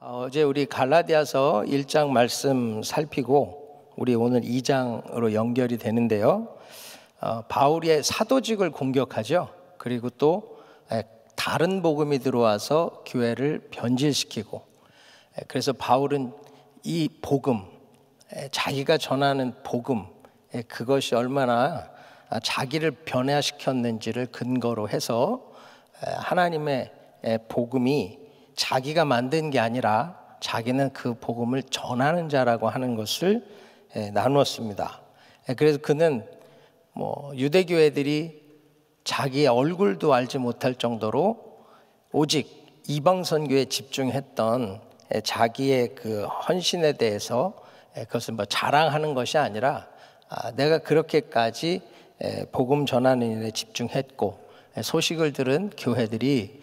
어제 우리 갈라디아서 1장 말씀 살피고 우리 오늘 2장으로 연결이 되는데요. 바울의 사도직을 공격하죠. 그리고 또 다른 복음이 들어와서 교회를 변질시키고, 그래서 바울은 이 복음, 자기가 전하는 복음, 그것이 얼마나 자기를 변화시켰는지를 근거로 해서 하나님의 복음이 자기가 만든 게 아니라 자기는 그 복음을 전하는 자라고 하는 것을 나누었습니다. 그래서 그는 유대교회들이 자기의 얼굴도 알지 못할 정도로 오직 이방 선교에 집중했던 자기의 그 헌신에 대해서 그것을 자랑하는 것이 아니라 내가 그렇게까지 복음 전하는 일에 집중했고 소식을 들은 교회들이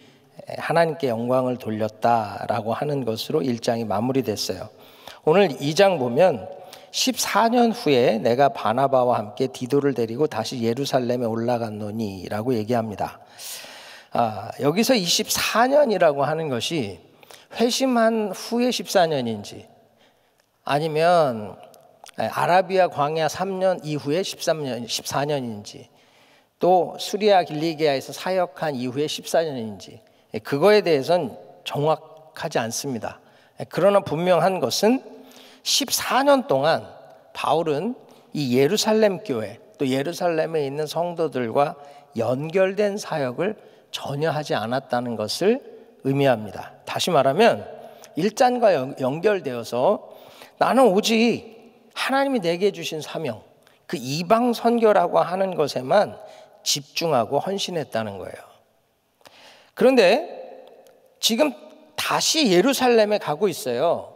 하나님께 영광을 돌렸다라고 하는 것으로 1장이 마무리됐어요. 오늘 2장 보면 14년 후에 내가 바나바와 함께 디도를 데리고 다시 예루살렘에 올라갔노니 라고 얘기합니다. 여기서 24년이라고 하는 것이 회심한 후에 14년인지 아니면 아라비아 광야 3년 이후에 14년인지 또 수리아 길리기아에서 사역한 이후에 14년인지 그거에 대해서는 정확하지 않습니다. 그러나 분명한 것은 14년 동안 바울은 이 예루살렘 교회 또 예루살렘에 있는 성도들과 연결된 사역을 전혀 하지 않았다는 것을 의미합니다. 다시 말하면 1장과 연결되어서 나는 오직 하나님이 내게 주신 사명, 그 이방 선교라고 하는 것에만 집중하고 헌신했다는 거예요. 그런데 지금 다시 예루살렘에 가고 있어요.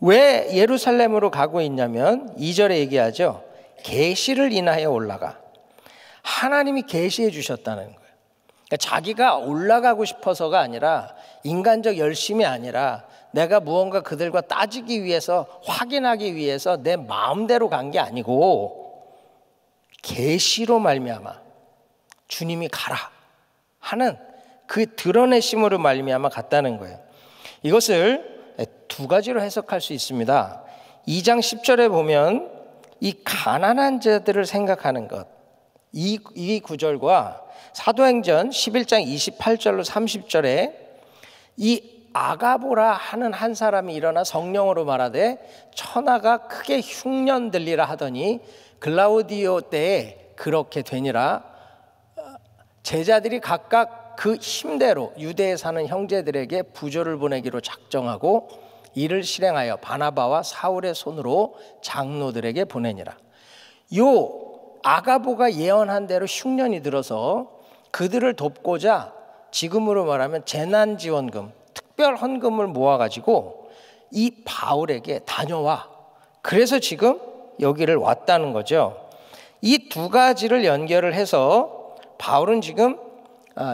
왜 예루살렘으로 가고 있냐면 2절에 얘기하죠. 계시를 인하여 올라가. 하나님이 계시해 주셨다는 거예요. 그러니까 자기가 올라가고 싶어서가 아니라 인간적 열심이 아니라 내가 무언가 그들과 따지기 위해서 확인하기 위해서 내 마음대로 간 게 아니고 계시로 말미암아 주님이 가라 하는 그 드러내심으로 말미암아 갔다는 거예요. 이것을 두 가지로 해석할 수 있습니다. 2장 10절에 보면 이 가난한 자들을 생각하는 것, 이 구절과 사도행전 11장 28절로 30절에 이 아가보라 하는 한 사람이 일어나 성령으로 말하되 천하가 크게 흉년 들리라 하더니 글라우디오 때에 그렇게 되니라. 제자들이 각각 그 힘대로 유대에 사는 형제들에게 부조를 보내기로 작정하고 이를 실행하여 바나바와 사울의 손으로 장로들에게 보내니라. 요 아가보가 예언한 대로 흉년이 들어서 그들을 돕고자 지금으로 말하면 재난지원금, 특별 헌금을 모아가지고 이 바울에게 다녀와. 그래서 지금 여기를 왔다는 거죠. 이 두 가지를 연결을 해서 바울은 지금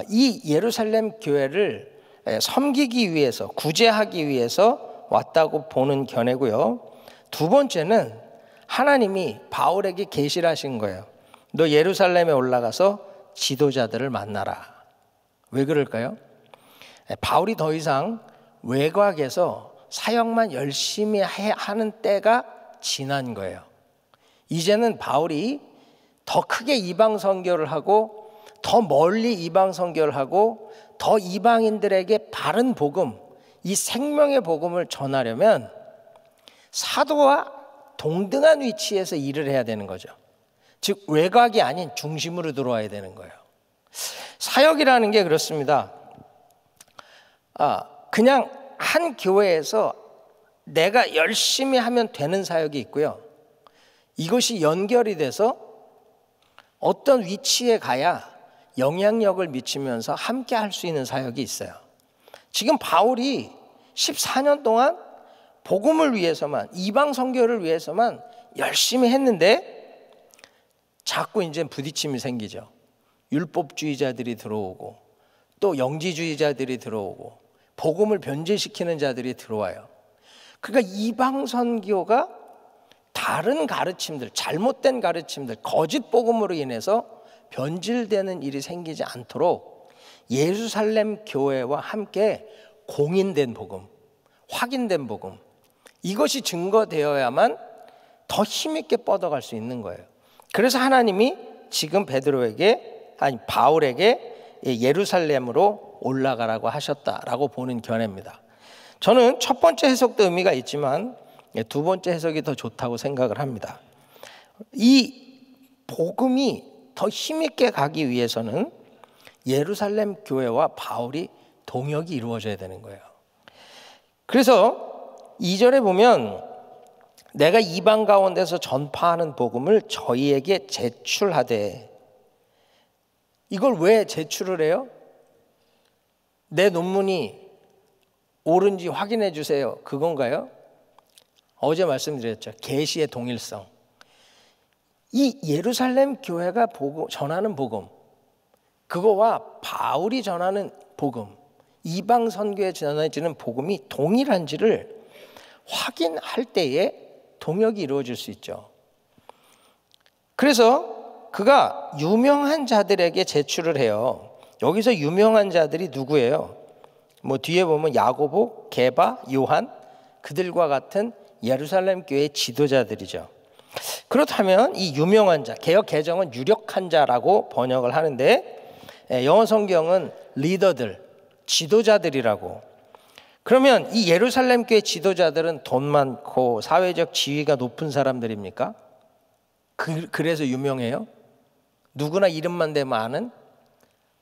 이 예루살렘 교회를 섬기기 위해서, 구제하기 위해서 왔다고 보는 견해고요. 두 번째는 하나님이 바울에게 계시를 하신 거예요. 너 예루살렘에 올라가서 지도자들을 만나라. 왜 그럴까요? 바울이 더 이상 외곽에서 사역만 열심히 하는 때가 지난 거예요. 이제는 바울이 더 크게 이방 선교를 하고 더 멀리 이방 선교를 하고 더 이방인들에게 바른 복음, 이 생명의 복음을 전하려면 사도와 동등한 위치에서 일을 해야 되는 거죠. 즉 외곽이 아닌 중심으로 들어와야 되는 거예요. 사역이라는 게 그렇습니다. 그냥 한 교회에서 내가 열심히 하면 되는 사역이 있고요. 이것이 연결이 돼서 어떤 위치에 가야 영향력을 미치면서 함께 할 수 있는 사역이 있어요. 지금 바울이 14년 동안 복음을 위해서만, 이방 선교를 위해서만 열심히 했는데 자꾸 이제 부딪힘이 생기죠. 율법주의자들이 들어오고 또 영지주의자들이 들어오고 복음을 변질시키는 자들이 들어와요. 그러니까 이방 선교가 다른 가르침들, 잘못된 가르침들, 거짓 복음으로 인해서 변질되는 일이 생기지 않도록 예루살렘 교회와 함께 공인된 복음, 확인된 복음, 이것이 증거되어야만 더 힘있게 뻗어갈 수 있는 거예요. 그래서 하나님이 지금 바울에게 예루살렘으로 올라가라고 하셨다라고 보는 견해입니다. 저는 첫 번째 해석도 의미가 있지만 두 번째 해석이 더 좋다고 생각을 합니다. 이 복음이 더 힘있게 가기 위해서는 예루살렘 교회와 바울이 동역이 이루어져야 되는 거예요. 그래서 2절에 보면 내가 이방 가운데서 전파하는 복음을 저희에게 제출하되, 이걸 왜 제출을 해요? 내 논문이 옳은지 확인해 주세요, 그건가요? 어제 말씀드렸죠. 계시의 동일성. 이 예루살렘 교회가 전하는 복음, 그거와 바울이 전하는 복음, 이방 선교에 전해지는 복음이 동일한지를 확인할 때에 동역이 이루어질 수 있죠. 그래서 그가 유명한 자들에게 제출을 해요. 여기서 유명한 자들이 누구예요? 뒤에 보면 야고보, 게바, 요한, 그들과 같은 예루살렘 교회의 지도자들이죠. 그렇다면 이 유명한 자, 개역 개정은 유력한 자라고 번역을 하는데 영어 성경은 리더들, 지도자들이라고. 그러면 이 예루살렘 교회 지도자들은 돈 많고 사회적 지위가 높은 사람들입니까? 그래서 유명해요? 누구나 이름만 대면 아는?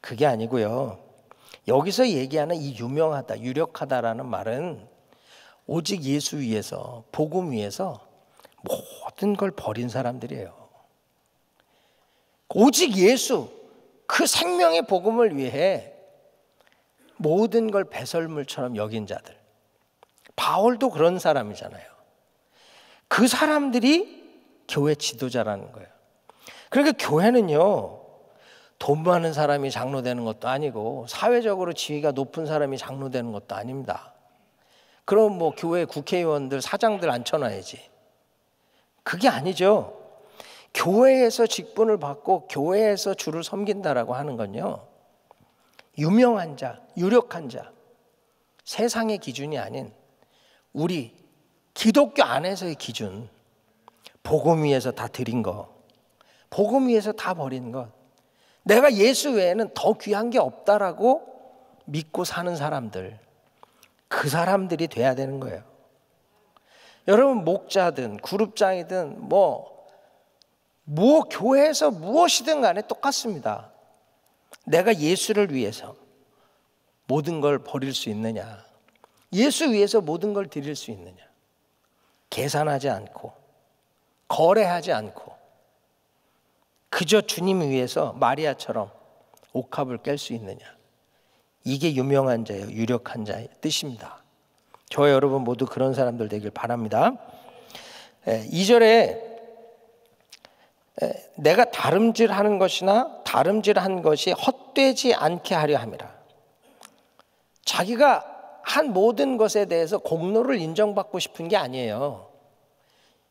그게 아니고요. 여기서 얘기하는 이 유명하다, 유력하다라는 말은 오직 예수 위에서, 복음 위에서 모든 걸 버린 사람들이에요. 오직 예수, 그 생명의 복음을 위해 모든 걸 배설물처럼 여긴 자들. 바울도 그런 사람이잖아요. 그 사람들이 교회 지도자라는 거예요. 그러니까 교회는요, 돈 많은 사람이 장로 되는 것도 아니고 사회적으로 지위가 높은 사람이 장로 되는 것도 아닙니다. 그럼 교회 국회의원들, 사장들 앉혀놔야지. 그게 아니죠. 교회에서 직분을 받고 교회에서 주를 섬긴다라고 하는 건요, 유명한 자, 유력한 자, 세상의 기준이 아닌 우리 기독교 안에서의 기준, 복음 위에서 다 드린 거, 복음 위에서 다 버린 것, 내가 예수 외에는 더 귀한 게 없다라고 믿고 사는 사람들, 그 사람들이 돼야 되는 거예요. 여러분, 목자든 그룹장이든 교회에서 무엇이든 간에 똑같습니다. 내가 예수를 위해서 모든 걸 버릴 수 있느냐, 예수 위해서 모든 걸 드릴 수 있느냐, 계산하지 않고 거래하지 않고 그저 주님 위해서 마리아처럼 옥합을 깰 수 있느냐, 이게 유명한 자예요, 유력한 자의 뜻입니다. 저와 여러분 모두 그런 사람들 되길 바랍니다. 2절에 내가 다름질하는 것이나 다름질한 것이 헛되지 않게 하려 함이라. 자기가 한 모든 것에 대해서 공로를 인정받고 싶은 게 아니에요.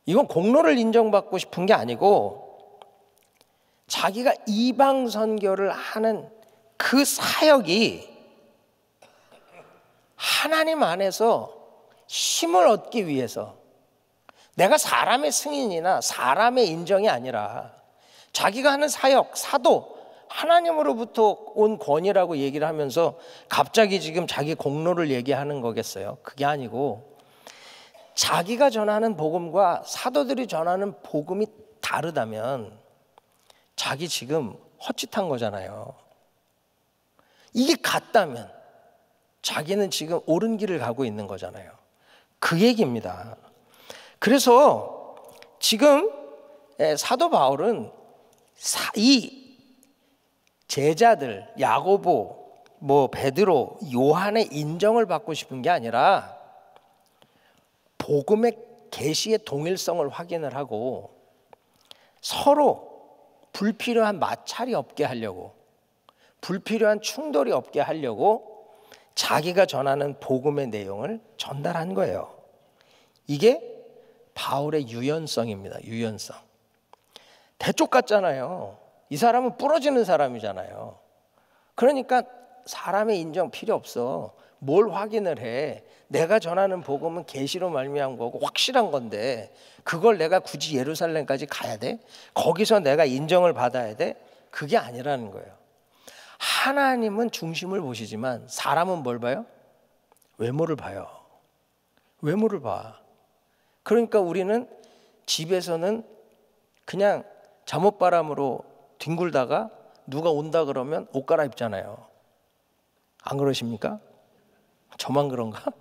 이건 공로를 인정받고 싶은 게 아니고 자기가 이방 선교를 하는 그 사역이 하나님 안에서 힘을 얻기 위해서, 내가 사람의 승인이나 사람의 인정이 아니라 자기가 하는 사역, 사도, 하나님으로부터 온 권위라고 얘기를 하면서 갑자기 지금 자기 공로를 얘기하는 거겠어요? 그게 아니고 자기가 전하는 복음과 사도들이 전하는 복음이 다르다면 자기 지금 헛짓한 거잖아요. 이게 같다면 자기는 지금 옳은 길을 가고 있는 거잖아요. 그 얘기입니다. 그래서 지금 사도 바울은 이 제자들, 야고보, 베드로, 요한의 인정을 받고 싶은 게 아니라 복음의 계시의 동일성을 확인을 하고 서로 불필요한 마찰이 없게 하려고, 불필요한 충돌이 없게 하려고 자기가 전하는 복음의 내용을 전달한 거예요. 이게 바울의 유연성입니다. 유연성. 대쪽 같잖아요. 이 사람은 부러지는 사람이잖아요. 그러니까 사람의 인정 필요 없어. 뭘 확인을 해? 내가 전하는 복음은 계시로 말미암은 거고 확실한 건데 그걸 내가 굳이 예루살렘까지 가야 돼? 거기서 내가 인정을 받아야 돼? 그게 아니라는 거예요. 하나님은 중심을 보시지만 사람은 뭘 봐요? 외모를 봐요. 외모를 봐. 그러니까 우리는 집에서는 그냥 잠옷바람으로 뒹굴다가 누가 온다 그러면 옷 갈아입잖아요. 안 그러십니까? 저만 그런가?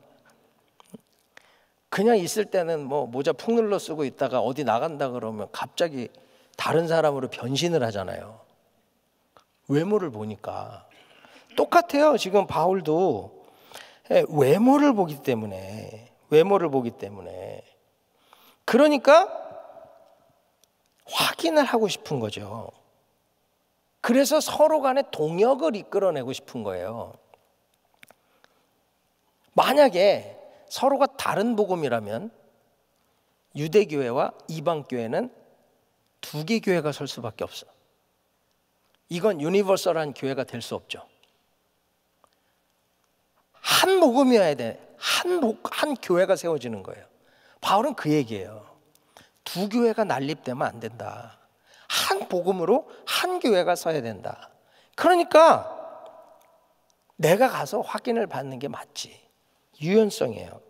그냥 있을 때는 뭐 모자 푹 눌러 쓰고 있다가 어디 나간다 그러면 갑자기 다른 사람으로 변신을 하잖아요. 외모를 보니까. 똑같아요. 지금 바울도 외모를 보기 때문에 그러니까 확인을 하고 싶은 거죠. 그래서 서로 간에 동역을 이끌어내고 싶은 거예요. 만약에 서로가 다른 복음이라면 유대교회와 이방교회는 두 개 교회가 설 수밖에 없어. 이건 유니버설한 교회가 될 수 없죠. 한 복음이어야 돼. 한 교회가 세워지는 거예요. 바울은 그 얘기예요. 두 교회가 난립되면 안 된다. 한 복음으로 한 교회가 서야 된다. 그러니까 내가 가서 확인을 받는 게 맞지. 유연성이에요.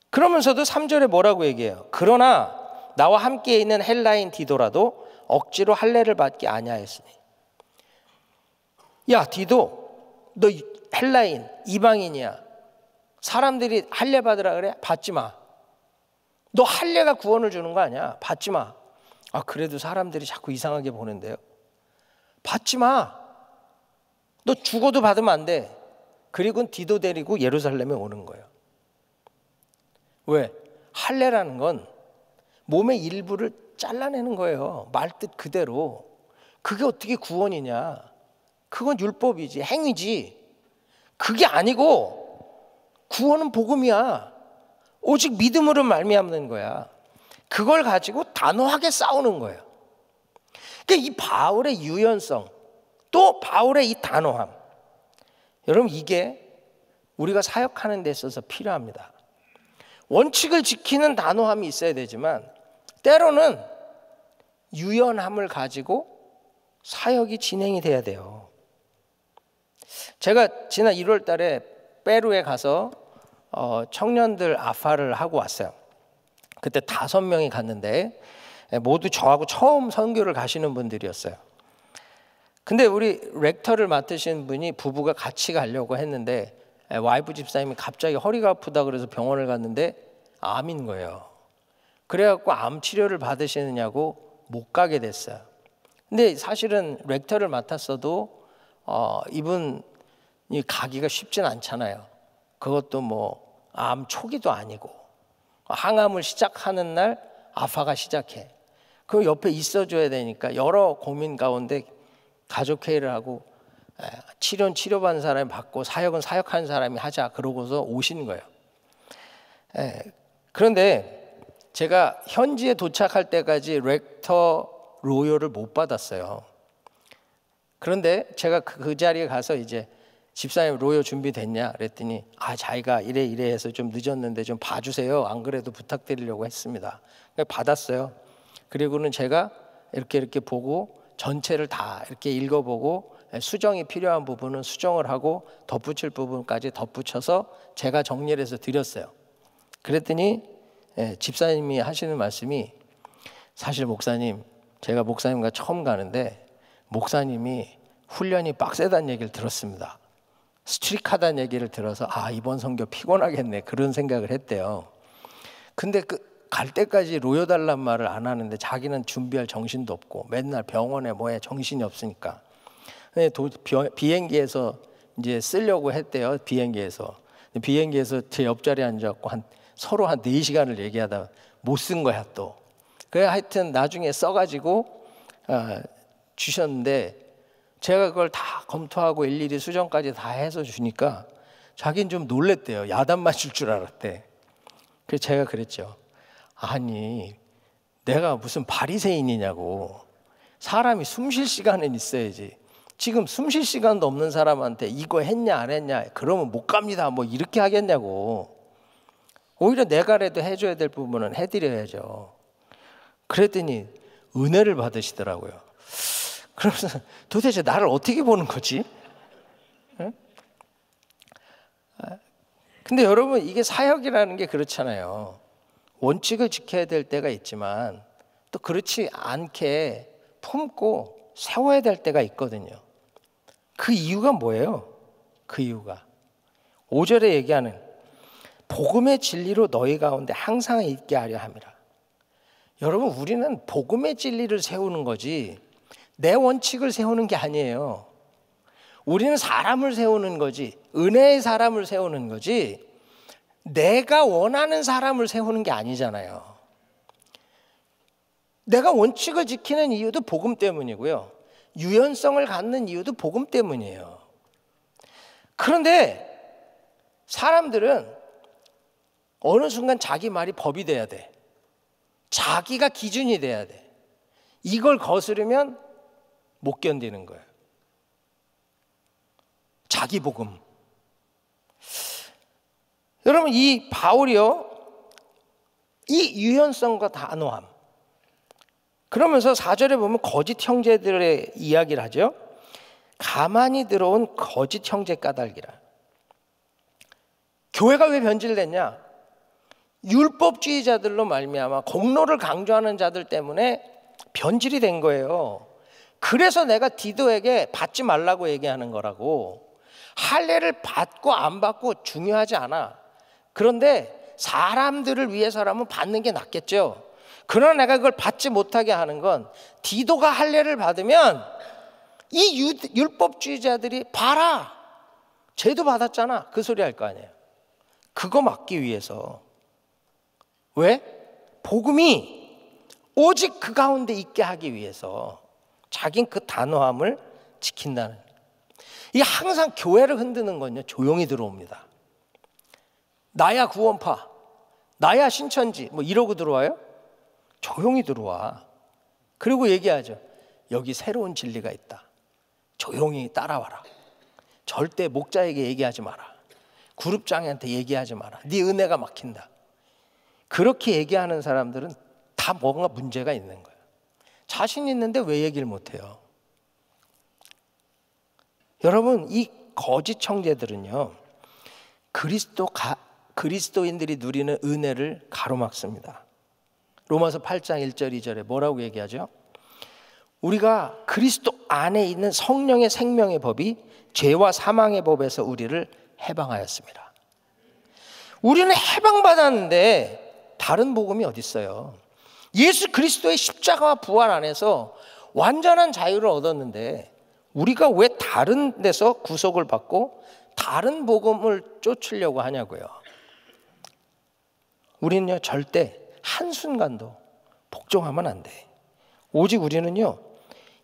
그러면서도 3절에 뭐라고 얘기해요? 그러나 나와 함께 있는 헬라인 디도라도 억지로 할례를 받기 아니하였으니. 야 디도, 너 헬라인 이방인이야. 사람들이 할례 받으라 그래? 받지 마. 너 할례가 구원을 주는 거 아니야? 받지 마. 아 그래도 사람들이 자꾸 이상하게 보는데요. 받지 마. 너 죽어도 받으면 안 돼. 그리고 디도 데리고 예루살렘에 오는 거예요. 왜? 할례라는 건 몸의 일부를 잘라내는 거예요. 말뜻 그대로. 그게 어떻게 구원이냐? 그건 율법이지, 행위지. 그게 아니고 구원은 복음이야. 오직 믿음으로 말미암는 거야. 그걸 가지고 단호하게 싸우는 거예요. 그러니까 이 바울의 유연성, 또 바울의 이 단호함, 여러분 이게 우리가 사역하는 데 있어서 필요합니다. 원칙을 지키는 단호함이 있어야 되지만 때로는 유연함을 가지고 사역이 진행이 돼야 돼요. 제가 지난 1월 달에 페루에 가서 청년들 아파를 하고 왔어요. 그때 5명이 갔는데 모두 저하고 처음 선교를 가시는 분들이었어요. 근데 우리 렉터를 맡으신 분이 부부가 같이 가려고 했는데 와이프 집사님이 갑자기 허리가 아프다 그래서 병원을 갔는데 암인 거예요. 그래갖고 암 치료를 받으시느냐고 못 가게 됐어요. 근데 사실은 렉터를 맡았어도 이분이 가기가 쉽진 않잖아요. 그것도 뭐 암 초기도 아니고 항암을 시작하는 날 아파가 시작해. 그 옆에 있어줘야 되니까 여러 고민 가운데 가족회의를 하고 치료는 치료받는 사람이 받고 사역은 사역하는 사람이 하자 그러고서 오신 거예요. 그런데 제가 현지에 도착할 때까지 렉터 로열을 못 받았어요. 그런데 제가 그 자리에 가서 이제 집사님 로열 준비됐냐 그랬더니 자기가 이래 해서 좀 늦었는데 좀 봐주세요. 안 그래도 부탁드리려고 했습니다. 받았어요. 그리고는 제가 이렇게 보고 전체를 다 이렇게 읽어보고 수정이 필요한 부분은 수정을 하고 덧붙일 부분까지 덧붙여서 제가 정리를 해서 드렸어요. 그랬더니 집사님이 하시는 말씀이 사실 목사님 제가 목사님과 처음 가는데 목사님이 훈련이 빡세다는 얘기를 들었습니다. 스트릭하다는 얘기를 들어서 이번 선교 피곤하겠네 그런 생각을 했대요. 근데 갈 때까지 로여 달란 말을 안 하는데 자기는 준비할 정신도 없고 맨날 병원에 뭐에 정신이 없으니까 비행기에서 이제 쓰려고 했대요. 비행기에서 제 옆자리에 앉아갖고 서로 한 4시간을 얘기하다 못 쓴 거야 또. 그래 하여튼 나중에 써가지고 주셨는데 제가 그걸 다 검토하고 일일이 수정까지 다 해서 주니까 자기는 좀 놀랬대요. 야단 맞을 줄 알았대. 그래서 제가 그랬죠. 아니 내가 무슨 바리새인이냐고. 사람이 숨 쉴 시간은 있어야지. 지금 숨 쉴 시간도 없는 사람한테 이거 했냐 안 했냐 그러면 못 갑니다 뭐 이렇게 하겠냐고. 오히려 내가라도 해줘야 될 부분은 해드려야죠. 그랬더니 은혜를 받으시더라고요. 그러면서 도대체 나를 어떻게 보는 거지? 응? 근데 여러분 이게 사역이라는 게 그렇잖아요. 원칙을 지켜야 될 때가 있지만 또 그렇지 않게 품고 세워야 될 때가 있거든요. 그 이유가 뭐예요? 그 이유가 5절에 얘기하는 복음의 진리로 너희 가운데 항상 있게 하려 함이라. 여러분 우리는 복음의 진리를 세우는 거지 내 원칙을 세우는 게 아니에요. 우리는 사람을 세우는 거지 은혜의 사람을 세우는 거지 내가 원하는 사람을 세우는 게 아니잖아요. 내가 원칙을 지키는 이유도 복음 때문이고요. 유연성을 갖는 이유도 복음 때문이에요. 그런데 사람들은 어느 순간 자기 말이 법이 돼야 돼. 자기가 기준이 돼야 돼. 이걸 거스르면 못 견디는 거예요. 자기 복음. 여러분 이 바울이요. 이 유연성과 단호함. 그러면서 4절에 보면 거짓 형제들의 이야기를 하죠. 가만히 들어온 거짓 형제 까닭이라. 교회가 왜 변질됐냐? 율법주의자들로 말미암아 공로를 강조하는 자들 때문에 변질이 된 거예요. 그래서 내가 디도에게 받지 말라고 얘기하는 거라고. 할례를 받고 안 받고 중요하지 않아. 그런데 사람들을 위해서라면 받는 게 낫겠죠. 그러나 내가 그걸 받지 못하게 하는 건 디도가 할례를 받으면 이 율법주의자들이 봐라 쟤도 받았잖아 그 소리 할 거 아니에요. 그거 막기 위해서. 왜? 복음이 오직 그 가운데 있게 하기 위해서 자긴 그 단호함을 지킨다는. 이 항상 교회를 흔드는 건요 조용히 들어옵니다. 나야 구원파 나야 신천지 뭐 이러고 들어와요? 조용히 들어와. 그리고 얘기하죠. 여기 새로운 진리가 있다. 조용히 따라와라. 절대 목자에게 얘기하지 마라. 그룹장애한테 얘기하지 마라. 네 은혜가 막힌다. 그렇게 얘기하는 사람들은 다 뭔가 문제가 있는 거예요. 자신 있는데 왜 얘기를 못해요? 여러분 이 거짓 형제들은요 그리스도인들이 누리는 은혜를 가로막습니다. 로마서 8장 1절 2절에 뭐라고 얘기하죠? 우리가 그리스도 안에 있는 성령의 생명의 법이 죄와 사망의 법에서 우리를 해방하였습니다. 우리는 해방받았는데 다른 복음이 어디 있어요? 예수 그리스도의 십자가와 부활 안에서 완전한 자유를 얻었는데 우리가 왜 다른 데서 구속을 받고 다른 복음을 쫓으려고 하냐고요. 우리는요 절대 한순간도 복종하면 안 돼. 오직 우리는요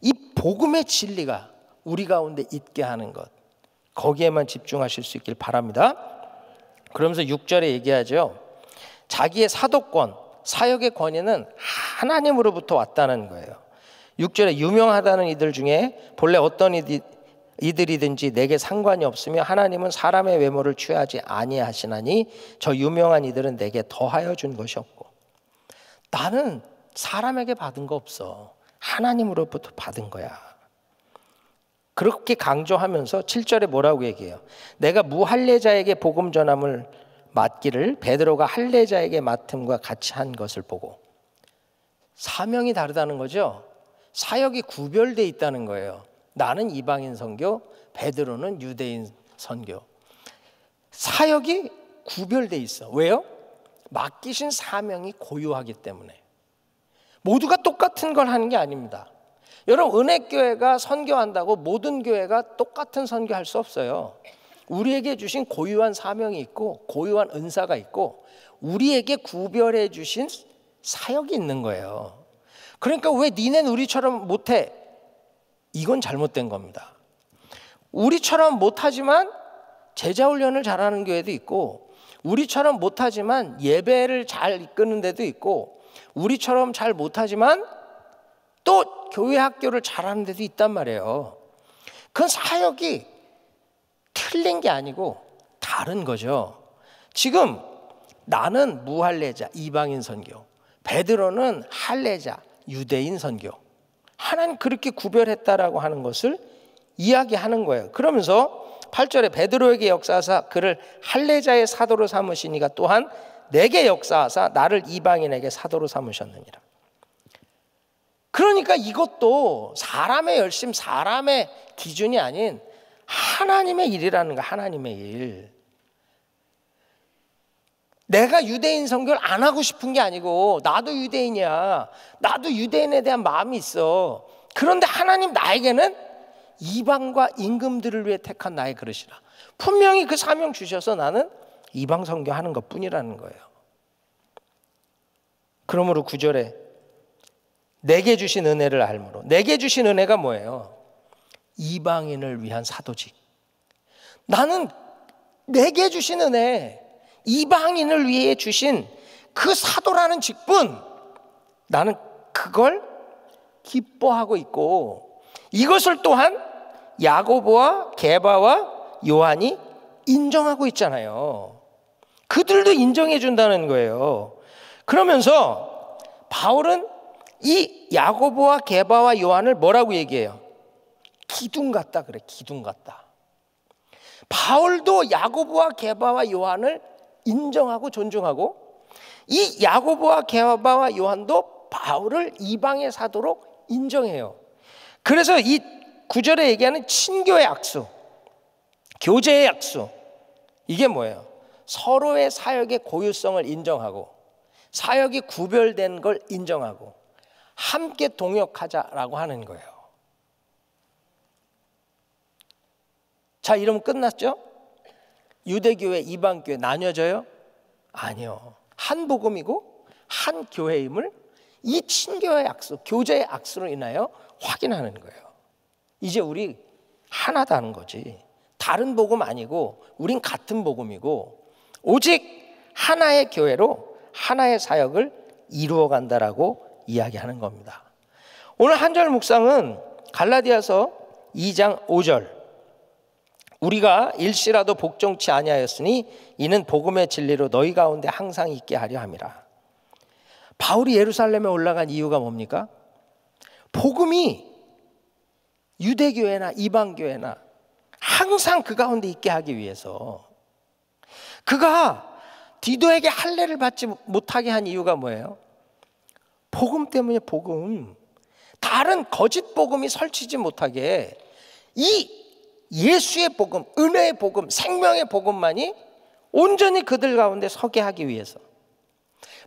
이 복음의 진리가 우리 가운데 있게 하는 것 거기에만 집중하실 수 있길 바랍니다. 그러면서 6절에 얘기하죠. 자기의 사도권 사역의 권위는 하나님으로부터 왔다는 거예요. 6절에 유명하다는 이들 중에 본래 어떤 이들이든지 내게 상관이 없으며 하나님은 사람의 외모를 취하지 아니하시나니 저 유명한 이들은 내게 더하여 준 것이 없고. 나는 사람에게 받은 거 없어. 하나님으로부터 받은 거야. 그렇게 강조하면서 7절에 뭐라고 얘기해요? 내가 무할례자에게 복음 전함을 맡기를 베드로가 할례자에게 맡음과 같이 한 것을 보고. 사명이 다르다는 거죠. 사역이 구별되어 있다는 거예요. 나는 이방인 선교, 베드로는 유대인 선교. 사역이 구별되어 있어. 왜요? 맡기신 사명이 고유하기 때문에. 모두가 똑같은 걸 하는 게 아닙니다. 여러분 은혜교회가 선교한다고 모든 교회가 똑같은 선교할 수 없어요. 우리에게 주신 고유한 사명이 있고 고유한 은사가 있고 우리에게 구별해 주신 사역이 있는 거예요. 그러니까 왜 니네는 우리처럼 못해? 이건 잘못된 겁니다. 우리처럼 못하지만 제자훈련을 잘하는 교회도 있고 우리처럼 못하지만 예배를 잘 이끄는 데도 있고 우리처럼 잘 못하지만 또 교회 학교를 잘하는 데도 있단 말이에요. 그건 사역이 틀린 게 아니고 다른 거죠. 지금 나는 무할례자, 이방인 선교, 베드로는 할례자, 유대인 선교. 하나님 그렇게 구별했다라고 하는 것을 이야기하는 거예요. 그러면서 8절에 베드로에게 역사하사 그를 할례자의 사도로 삼으시니가 또한 내게 역사하사 나를 이방인에게 사도로 삼으셨느니라. 그러니까 이것도 사람의 열심, 사람의 기준이 아닌 하나님의 일이라는 거야. 하나님의 일. 내가 유대인 선교를 안 하고 싶은 게 아니고 나도 유대인이야. 나도 유대인에 대한 마음이 있어. 그런데 하나님 나에게는 이방과 임금들을 위해 택한 나의 그릇이라. 분명히 그 사명 주셔서 나는 이방 선교하는 것뿐이라는 거예요. 그러므로 9절에 내게 주신 은혜를 알므로. 내게 주신 은혜가 뭐예요? 이방인을 위한 사도직. 나는 내게 주신 은혜, 이방인을 위해 주신 그 사도라는 직분, 나는 그걸 기뻐하고 있고, 이것을 또한 야고보와 게바와 요한이 인정하고 있잖아요. 그들도 인정해 준다는 거예요. 그러면서 바울은 이 야고보와 게바와 요한을 뭐라고 얘기해요? 기둥 같다 그래. 기둥 같다. 바울도 야고보와 게바와 요한을 인정하고 존중하고, 이 야고보와 게바와 요한도 바울을 이방의 사도로 인정해요. 그래서 이 9절에 얘기하는 친교의 악수, 교제의 악수, 이게 뭐예요? 서로의 사역의 고유성을 인정하고 사역이 구별된 걸 인정하고 함께 동역하자라고 하는 거예요. 자, 이러면 끝났죠? 유대교회, 이방교회 나뉘어져요? 아니요. 한 복음이고 한 교회임을 이 친교의 악수, 교제의 악수로 인하여 확인하는 거예요. 이제 우리 하나다는 거지. 다른 복음 아니고 우린 같은 복음이고 오직 하나의 교회로 하나의 사역을 이루어간다라고 이야기하는 겁니다. 오늘 한 절 묵상은 갈라디아서 2장 5절. 우리가 일시라도 복종치 아니하였으니 이는 복음의 진리로 너희 가운데 항상 있게 하려 함이라. 바울이 예루살렘에 올라간 이유가 뭡니까? 복음이 유대교회나 이방교회나 항상 그 가운데 있게 하기 위해서. 그가 디도에게 할례를 받지 못하게 한 이유가 뭐예요? 복음 때문에. 복음. 다른 거짓 복음이 설치지 못하게 이 예수의 복음, 은혜의 복음, 생명의 복음만이 온전히 그들 가운데 서게 하기 위해서.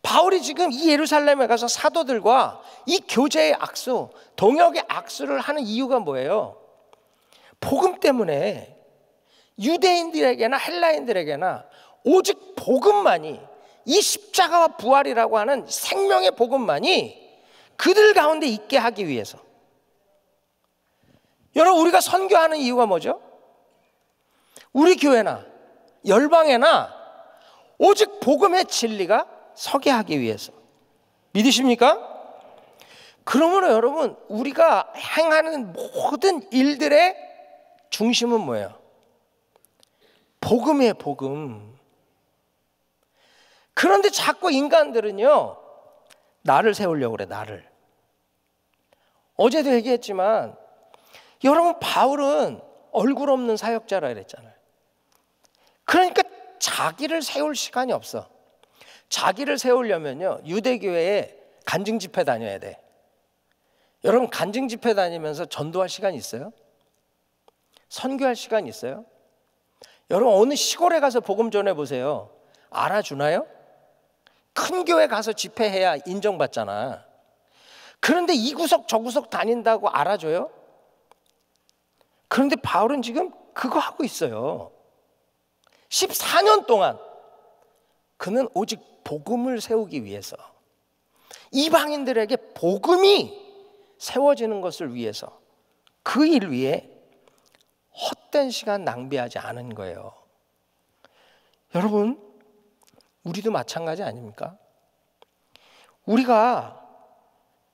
바울이 지금 이 예루살렘에 가서 사도들과 이 교제의 악수, 동역의 악수를 하는 이유가 뭐예요? 복음 때문에. 유대인들에게나 헬라인들에게나 오직 복음만이, 이 십자가와 부활이라고 하는 생명의 복음만이 그들 가운데 있게 하기 위해서. 여러분, 우리가 선교하는 이유가 뭐죠? 우리 교회나 열방에나 오직 복음의 진리가 서게 하기 위해서. 믿으십니까? 그러므로 여러분, 우리가 행하는 모든 일들의 중심은 뭐예요? 복음이에요. 복음. 그런데 자꾸 인간들은요, 나를 세우려고 그래. 나를. 어제도 얘기했지만 여러분, 바울은 얼굴 없는 사역자라 그랬잖아요. 그러니까 자기를 세울 시간이 없어. 자기를 세우려면요, 유대교회에 간증 집회 다녀야 돼. 여러분, 간증 집회 다니면서 전도할 시간이 있어요? 선교할 시간이 있어요? 여러분, 어느 시골에 가서 복음 전해 보세요. 알아주나요? 큰 교회 가서 집회해야 인정받잖아. 그런데 이 구석 저 구석 다닌다고 알아줘요? 그런데 바울은 지금 그거 하고 있어요. 14년 동안 그는 오직 복음을 세우기 위해서, 이방인들에게 복음이 세워지는 것을 위해서, 그 일 위해 헛된 시간 낭비하지 않은 거예요. 여러분, 우리도 마찬가지 아닙니까? 우리가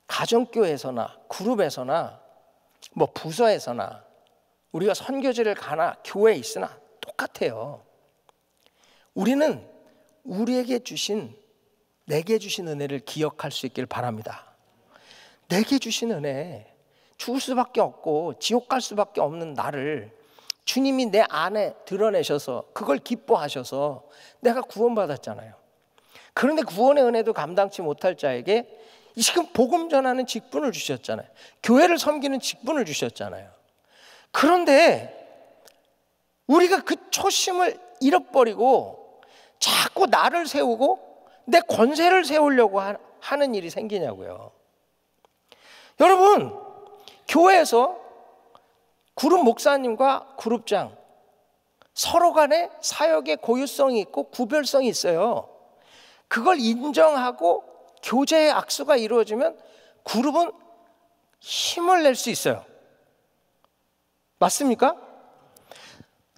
가정교회에서나 그룹에서나 뭐 부서에서나 우리가 선교지를 가나 교회에 있으나 똑같아요. 우리는 우리에게 주신, 내게 주신 은혜를 기억할 수 있길 바랍니다. 내게 주신 은혜, 죽을 수밖에 없고 지옥 갈 수밖에 없는 나를 주님이 내 안에 드러내셔서 그걸 기뻐하셔서 내가 구원받았잖아요. 그런데 구원의 은혜도 감당치 못할 자에게 지금 복음 전하는 직분을 주셨잖아요. 교회를 섬기는 직분을 주셨잖아요. 그런데 우리가 그 초심을 잃어버리고 자꾸 나를 세우고 내 권세를 세우려고 하는 일이 생기냐고요. 여러분, 교회에서 그룹 목사님과 그룹장 서로 간에 사역의 고유성이 있고 구별성이 있어요. 그걸 인정하고 교제의 악수가 이루어지면 그룹은 힘을 낼 수 있어요. 맞습니까?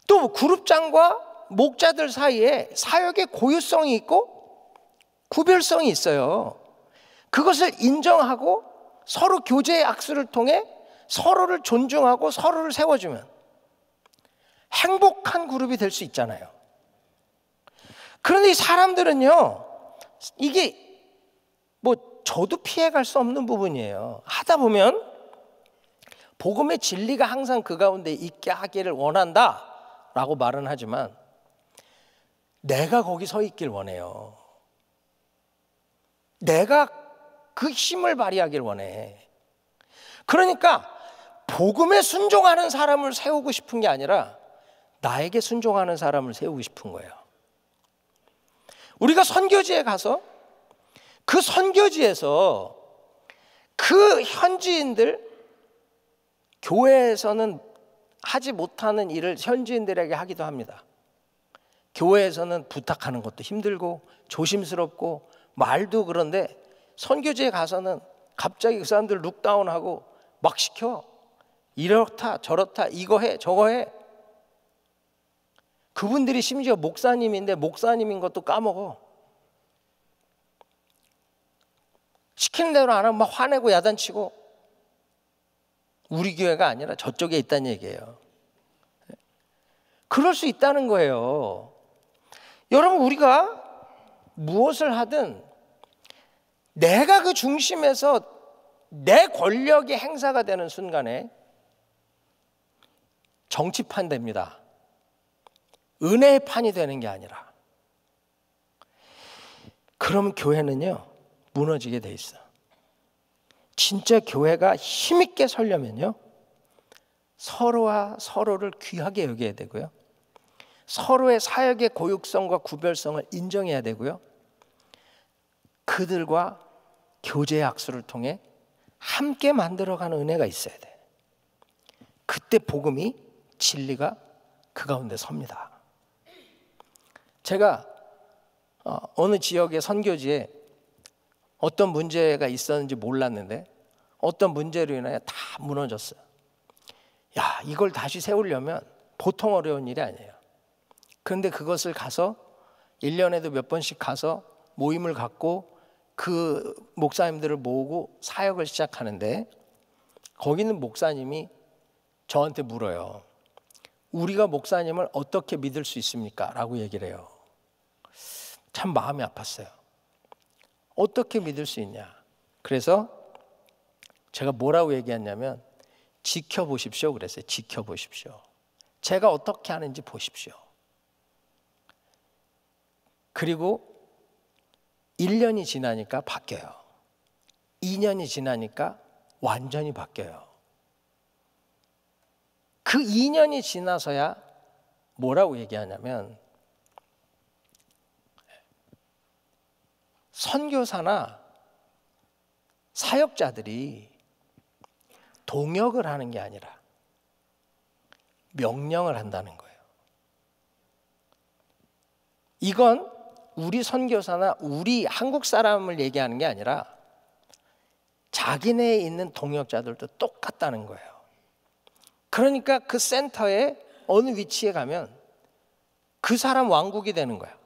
또 그룹장과 목자들 사이에 사역의 고유성이 있고 구별성이 있어요. 그것을 인정하고 서로 교제의 악수를 통해 서로를 존중하고 서로를 세워주면 행복한 그룹이 될 수 있잖아요. 그런데 이 사람들은요, 이게 뭐 저도 피해갈 수 없는 부분이에요. 하다 보면 복음의 진리가 항상 그 가운데 있게 하기를 원한다 라고 말은 하지만 내가 거기 서 있길 원해요. 내가 그 힘을 발휘하길 원해. 그러니까 복음에 순종하는 사람을 세우고 싶은 게 아니라 나에게 순종하는 사람을 세우고 싶은 거예요. 우리가 선교지에 가서 그 선교지에서 그 현지인들, 교회에서는 하지 못하는 일을 현지인들에게 하기도 합니다. 교회에서는 부탁하는 것도 힘들고 조심스럽고 말도 그런데 선교지에 가서는 갑자기 그 사람들 룩다운하고 막 시켜. 이렇다 저렇다 이거 해 저거 해. 그분들이 심지어 목사님인데 목사님인 것도 까먹어. 시키는 대로 안 하면 막 화내고 야단치고. 우리 교회가 아니라 저쪽에 있다는 얘기예요. 그럴 수 있다는 거예요. 여러분, 우리가 무엇을 하든 내가 그 중심에서 내 권력의 행사가 되는 순간에 정치판 됩니다. 은혜의 판이 되는 게 아니라. 그럼 교회는요, 무너지게 돼 있어. 진짜 교회가 힘있게 서려면요, 서로와 서로를 귀하게 여겨야 되고요, 서로의 사역의 고육성과 구별성을 인정해야 되고요, 그들과 교제의 악수를 통해 함께 만들어가는 은혜가 있어야 돼. 그때 복음이, 진리가 그 가운데 섭니다. 제가 어느 지역의 선교지에 어떤 문제가 있었는지 몰랐는데 어떤 문제로 인하여 다 무너졌어요. 야, 이걸 다시 세우려면 보통 어려운 일이 아니에요. 그런데 그것을 가서 1년에도 몇 번씩 가서 모임을 갖고 그 목사님들을 모으고 사역을 시작하는데 거기는 목사님이 저한테 물어요. 우리가 목사님을 어떻게 믿을 수 있습니까? 라고 얘기를 해요. 참 마음이 아팠어요. 어떻게 믿을 수 있냐? 그래서 제가 뭐라고 얘기했냐면 지켜보십시오 그랬어요. 지켜보십시오. 제가 어떻게 하는지 보십시오. 그리고 1년이 지나니까 바뀌어요. 2년이 지나니까 완전히 바뀌어요. 그 2년이 지나서야 뭐라고 얘기하냐면 선교사나 사역자들이 동역을 하는 게 아니라 명령을 한다는 거예요. 이건 우리 선교사나 우리 한국 사람을 얘기하는 게 아니라 자기네에 있는 동역자들도 똑같다는 거예요. 그러니까 그 센터에 어느 위치에 가면 그 사람 왕국이 되는 거예요.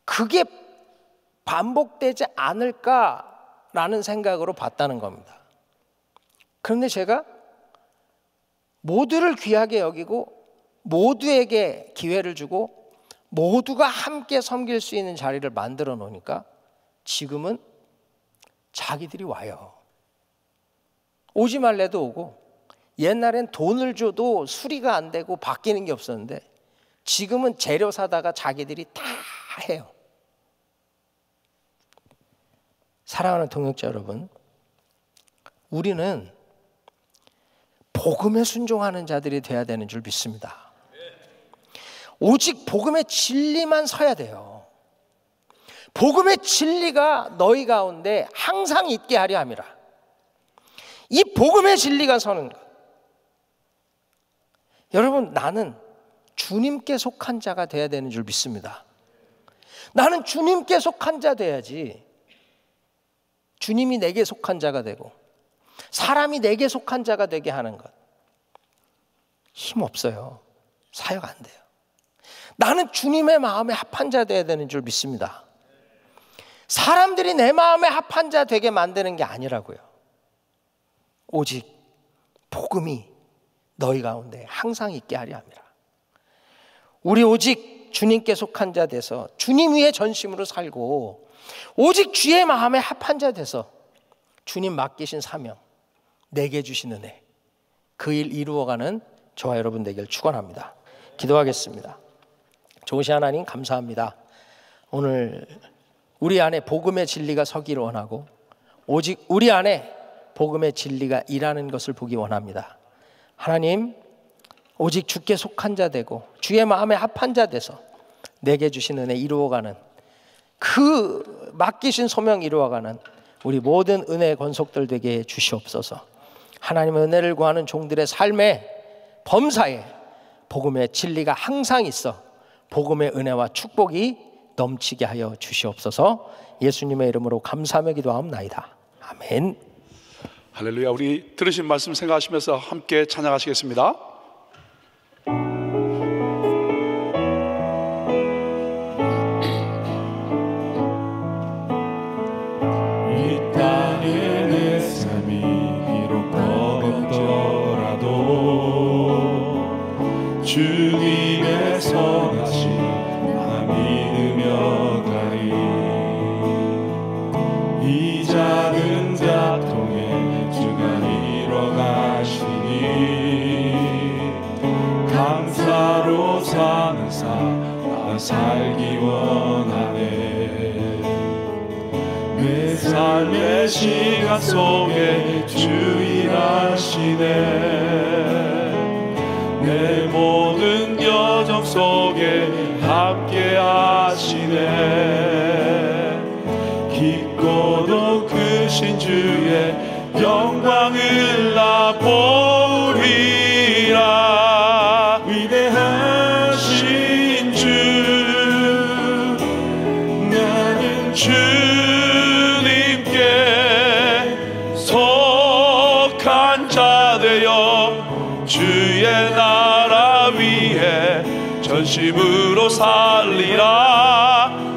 그게 반복되지 않을까라는 생각으로 봤다는 겁니다. 그런데 제가 모두를 귀하게 여기고 모두에게 기회를 주고 모두가 함께 섬길 수 있는 자리를 만들어 놓으니까 지금은 자기들이 와요. 오지 말래도 오고, 옛날엔 돈을 줘도 수리가 안 되고 바뀌는 게 없었는데 지금은 재료 사다가 자기들이 다 해요. 사랑하는 동역자 여러분, 우리는 복음에 순종하는 자들이 돼야 되는 줄 믿습니다. 오직 복음의 진리만 서야 돼요. 복음의 진리가 너희 가운데 항상 있게 하려 함이라. 이 복음의 진리가 서는 것. 여러분, 나는 주님께 속한 자가 돼야 되는 줄 믿습니다. 나는 주님께 속한 자 돼야지 주님이 내게 속한 자가 되고 사람이 내게 속한 자가 되게 하는 것, 힘없어요. 사역 안 돼요. 나는 주님의 마음에 합한 자 돼야 되는 줄 믿습니다. 사람들이 내 마음에 합한 자 되게 만드는 게 아니라고요. 오직 복음이 너희 가운데 항상 있게 하려 함이라. 우리 오직 주님께 속한 자 돼서 주님 위에 전심으로 살고 오직 주의 마음에 합한 자 돼서 주님 맡기신 사명, 내게 주신 은혜, 그 일 이루어가는 저와 여러분 되길 축원합니다. 기도하겠습니다. 좋으신 하나님 감사합니다. 오늘 우리 안에 복음의 진리가 서기를 원하고 오직 우리 안에 복음의 진리가 일하는 것을 보기 원합니다. 하나님, 오직 주께 속한 자 되고 주의 마음에 합한 자 돼서 내게 주신 은혜 이루어가는, 그 맡기신 소명 이루어가는 우리 모든 은혜의 권속들 되게 주시옵소서. 하나님의 은혜를 구하는 종들의 삶에, 범사에 복음의 진리가 항상 있어 복음의 은혜와 축복이 넘치게 하여 주시옵소서. 예수님의 이름으로 감사하며 기도하옵나이다. 아멘. 할렐루야. 우리 들으신 말씀 생각하시면서 함께 찬양하시겠습니다. 이 땅에 내 삶이 비록 버겁더라도 주님의 선하심 나 믿으며 가리. 이 작은 자통에 주가 이뤄가시니 감사로 사는 삶 살기 원하네. 내 삶의 시간 속에 주 일하시네. 내 모든 여정 속에 함께 하시네. 깊고도 크신 주의 영광을 나 보리라. 위대하신 주, 나는 주님께 속한 자 되어 주의 나라 위에 전심으로 살리라.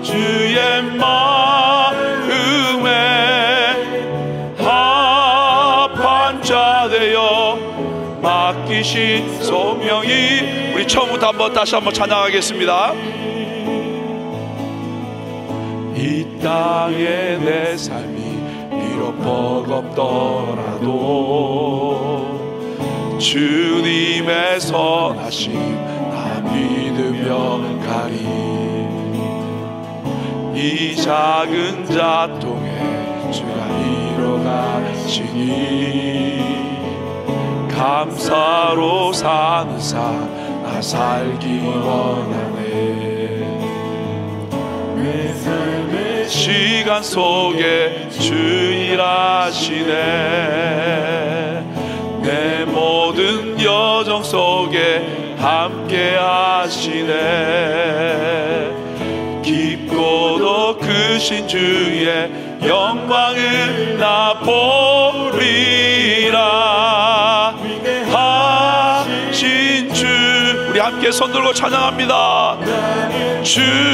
주의 마음에 합한 자 되어 맡기신 소명이, 우리 처음부터 다시 한번 찬양하겠습니다. 이 땅에 내 삶이 비록 버겁더라도 주님의 선하심 나 믿으며 가리. 이 작은 자통에 주가 이뤄가시니 감사로 사는 삶 나 살기 원하네. 내 삶의 시간 속에 주 일하시네. 내 모든 여정 속에 함께 하시네. 깊고도 크신 주의 영광을 나 보리라. 위대하신 주, 우리 함께 손 들고 찬양합니다. 주님께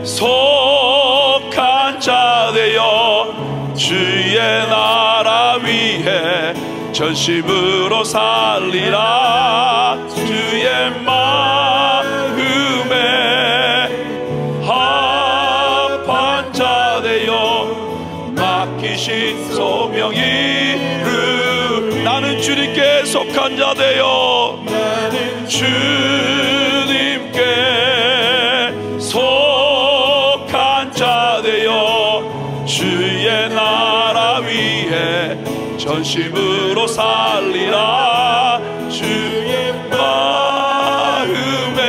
속한 자 되어 주의 나라 위에 전심으로 살리라. 주의 마음에 합한 자 되어 맡기신 소명 이루. 나는 주님께 속한 자 되어 주님께 속한 자 되어 주의 나라 위에 전심으로 살리라. 주의 마음에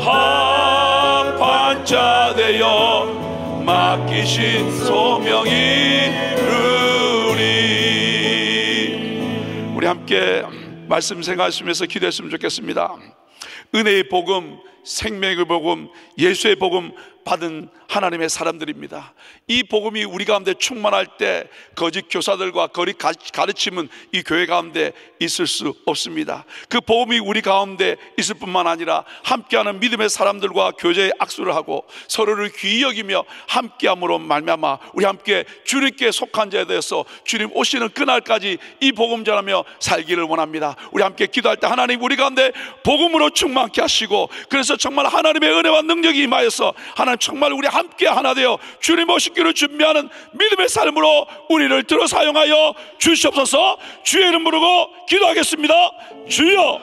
합한 자 되어 맡기신 소명 이루리. 우리 함께 말씀 생각하시면서 기도했으면 좋겠습니다. 은혜의 복음, 생명의 복음, 예수의 복음 받은 하나님의 사람들입니다. 이 복음이 우리 가운데 충만할 때 거짓 교사들과 거짓 가르침은 이 교회 가운데 있을 수 없습니다. 그 복음이 우리 가운데 있을 뿐만 아니라 함께하는 믿음의 사람들과 교제의 악수를 하고 서로를 귀히 여기며 함께함으로 말미암아 우리 함께 주님께 속한 자에 대해서 주님 오시는 그날까지 이 복음 전하며 살기를 원합니다. 우리 함께 기도할 때 하나님 우리 가운데 복음으로 충만케 하시고, 그래서 정말 하나님의 은혜와 능력이 임하여서 하나님 정말 우리 함께 하나 되어 주님 오시기를 준비하는 믿음의 삶으로 우리를 들어 사용하여 주시옵소서. 주의 이름 부르고 기도하겠습니다. 주여,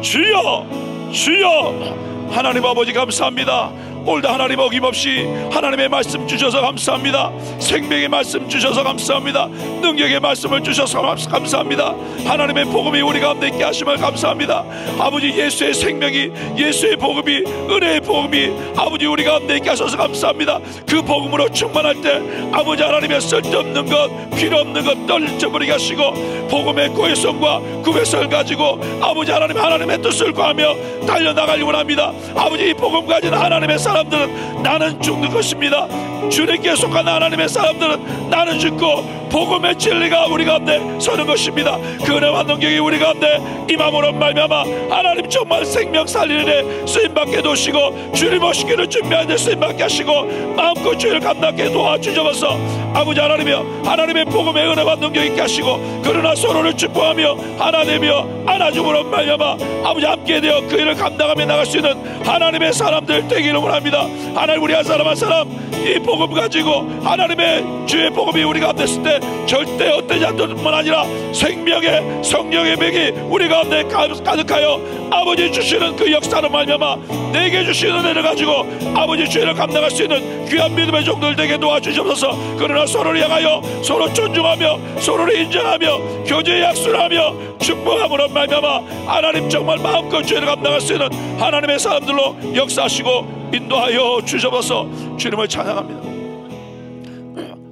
주여, 주여. 하나님 아버지 감사합니다. 오늘도 하나님 어김없이 하나님의 말씀 주셔서 감사합니다. 생명의 말씀 주셔서 감사합니다. 능력의 말씀을 주셔서 감사합니다. 하나님의 복음이 우리 가운데 있게 하심을 감사합니다. 아버지 예수의 생명이, 예수의 복음이, 은혜의 복음이 아버지 우리 가운데 있게 하셔서 감사합니다. 그 복음으로 충만할 때 아버지 하나님의 쓸데없는 것, 필요 없는 것 떨쳐버리게 하시고 복음의 고해성과 구배성을 가지고 아버지 하나님의 뜻을 구하며 달려나가기 원합니다. 아버지 이 복음 가진 하나님의 사람들은 나는 죽는 것입니다. 주님께 속한 하나님의 사람들은 나는 죽고 복음의 진리가 우리 가운데 서는 것입니다. 그 은혜와 능력이 우리 가운데 임함으로 말미암아 하나님 정말 생명 살리는 데 쓰임받게 도시고 주님 오시기를 준비하는 데 쓰임받게 하시고 마음껏 주를 감당하게 도와주셔서 아버지 하나님이여 하나님의 복음의 은혜와 능력 있게 하시고 그러나 서로를 축복하며 하나 되며 안아줌으로 말미암아 아버지 함께 되어 그 일을 감당하며 나갈 수 있는 하나님의 사람들 되기를 원합니다. 하나님 우리 한 사람 한 사람 이 복음 가지고 하나님의 주의 복음이 우리 가운데 있을 때 절대 헛되지 않을 뿐만 아니라 생명의 성령의 맥이 우리 가운데 가득하여 아버지 주시는 그 역사를 말미암아 내게 주시는 은혜를 가지고 아버지 주의를 감당할 수 있는 귀한 믿음의 종들 되게 도와주시옵소서. 그러나 서로를 향하여 서로 존중하며 서로를 인정하며 교제의 약속을 하며 축복함으로 말미암아 하나님 정말 마음껏 주의를 감당할 수 있는 하나님의 사람들로 역사하시고 인도하여 주셔서 주님을 찬양합니다.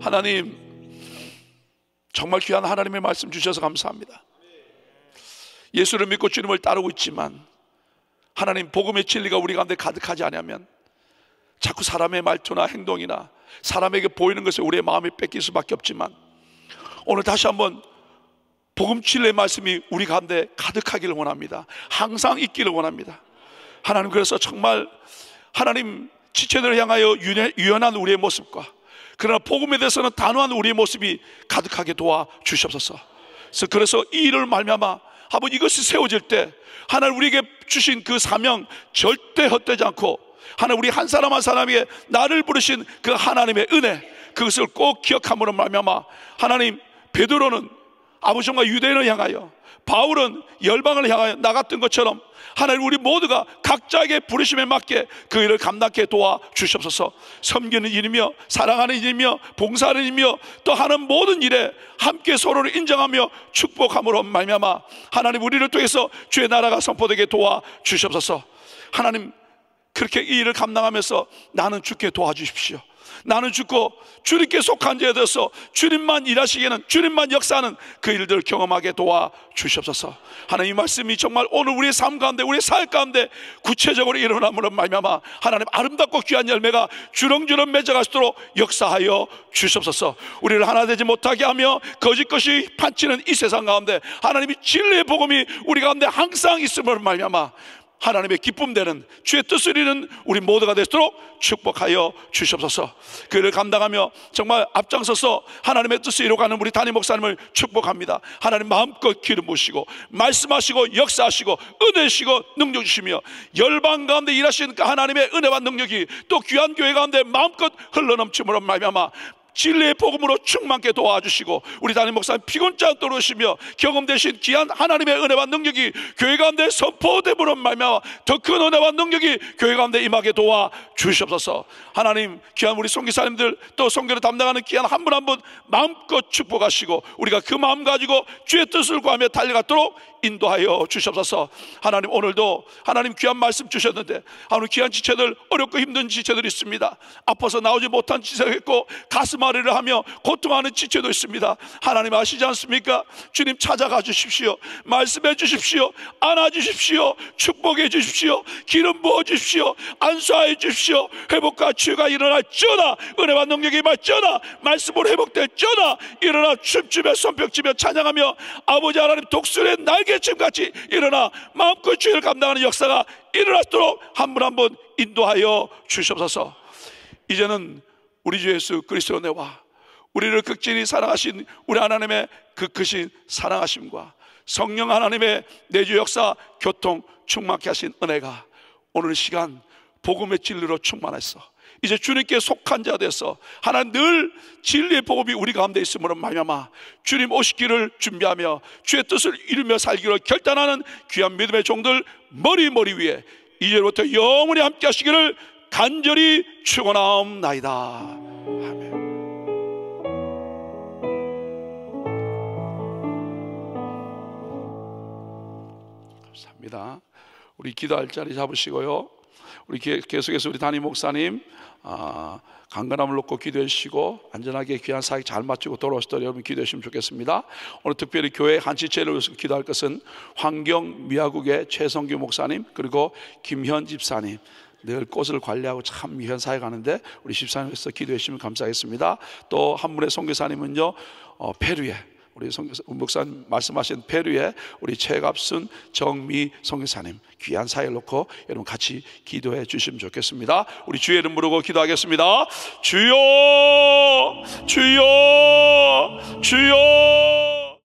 하나님 정말 귀한 하나님의 말씀 주셔서 감사합니다. 예수를 믿고 주님을 따르고 있지만 하나님 복음의 진리가 우리 가운데 가득하지 않으면 자꾸 사람의 말투나 행동이나 사람에게 보이는 것에 우리의 마음이 뺏길 수밖에 없지만 오늘 다시 한번 복음 진리의 말씀이 우리 가운데 가득하기를 원합니다. 항상 있기를 원합니다. 하나님 그래서 정말 하나님 지체들을 향하여 유연한 우리의 모습과 그러나 복음에 대해서는 단호한 우리의 모습이 가득하게 도와주시옵소서. 그래서 이 일을 말미암아 아버지 이것이 세워질 때 하나님 우리에게 주신 그 사명 절대 헛되지 않고 하나님 우리 한 사람 한 사람에게 나를 부르신 그 하나님의 은혜 그것을 꼭 기억함으로 말미암아 하나님 베드로는 아버지와 유대인을 향하여 바울은 열방을 향하여 나갔던 것처럼 하나님 우리 모두가 각자에게 부르심에 맞게 그 일을 감당케 도와주시옵소서. 섬기는 일이며 사랑하는 일이며 봉사하는 일이며 또 하는 모든 일에 함께 서로를 인정하며 축복함으로 말미암아 하나님 우리를 통해서 주의 나라가 선포되게 도와주시옵소서. 하나님 그렇게 이 일을 감당하면서 나는 주께 도와주십시오. 나는 죽고 주님께 속한 자에 대해서 주님만 일하시기에는 주님만 역사하는 그 일들을 경험하게 도와주시옵소서. 하나님 이 말씀이 정말 오늘 우리의 삶 가운데 우리의 사역 가운데 구체적으로 일어남으로 말미암아 하나님 아름답고 귀한 열매가 주렁주렁 맺어갈 수 있도록 역사하여 주시옵소서. 우리를 하나 되지 못하게 하며 거짓 것이 판치는 이 세상 가운데 하나님이 진리의 복음이 우리 가운데 항상 있음으로 말미암아 하나님의 기쁨 되는 주의 뜻을 이루는 우리 모두가 되도록 축복하여 주시옵소서. 그를 감당하며 정말 앞장서서 하나님의 뜻을 이루어가는 우리 담임 목사님을 축복합니다. 하나님 마음껏 기름 부으시고 말씀하시고 역사하시고 은혜 주시고 능력 주시며 열방 가운데 일하시는 그 하나님의 은혜와 능력이 또 귀한 교회 가운데 마음껏 흘러넘침으로 말미암아 진리의 복음으로 충만케 도와주시고 우리 담임 목사님 피곤치 않도록 하시며 경험되신 귀한 하나님의 은혜와 능력이 교회 가운데 선포됨으로 말미암아 더 큰 은혜와 능력이 교회 가운데 임하게 도와주시옵소서. 하나님 귀한 우리 선교사님들 또 선교를 담당하는 귀한 한 분 한 분 마음껏 축복하시고 우리가 그 마음 가지고 주의 뜻을 구하며 달려가도록 인도하여 주시옵소서. 하나님 오늘도 하나님 귀한 말씀 주셨는데 하나님 귀한 지체들 어렵고 힘든 지체들이 있습니다. 아파서 나오지 못한 지체가 있고 가슴 아리를 하며 고통하는 지체도 있습니다. 하나님 아시지 않습니까? 주님 찾아가 주십시오. 말씀해 주십시오. 안아주십시오. 축복해 주십시오. 기름 부어 주십시오. 안수하여 주십시오. 회복과 치유가 일어날지어다. 은혜와 능력이 임할지어다. 말씀으로 회복될지어다. 일어나 춤추며 손뼉치며 찬양하며 아버지 하나님 독수리의 날개침같이 일어나 마음껏 주의를 감당하는 역사가 일어나도록 한 분 한 분 인도하여 주시옵소서. 이제는 우리 주 예수 그리스도의 은혜와 우리를 극진히 사랑하신 우리 하나님의 그 크신 사랑하심과 성령 하나님의 내주 역사 교통 충만케 하신 은혜가 오늘 시간 복음의 진리로 충만했어. 이제 주님께 속한 자 돼서 하나님 늘 진리의 복음이 우리 가운데 있음으로 말미암아 주님 오시기를 준비하며 주의 뜻을 이루며 살기로 결단하는 귀한 믿음의 종들 머리 위에 이제부터 영원히 함께 하시기를 간절히 축원하옵나이다. 아멘. 감사합니다. 우리 기도할 자리 잡으시고요. 우리 계속해서 우리 담임 목사님 강건함을 놓고 기도해 주시고 안전하게 귀한 사역 잘 마치고 돌아오시도록 여러분 기도해 주시면 좋겠습니다. 오늘 특별히 교회 한치체를 위해서 기도할 것은 환경 미화국의 최성규 목사님 그리고 김현 집사님 늘 꽃을 관리하고 참 귀한 사역하는데 우리 집사님께서 기도해 주시면 감사하겠습니다. 또 한 분의 선교사님은요 페루에 우리 목사님 말씀하신 페루에 우리 최갑순 정미 선교사님 귀한 사역을 놓고 여러분 같이 기도해 주시면 좋겠습니다. 우리 주의 이름 부르고 기도하겠습니다. 주여 주여 주여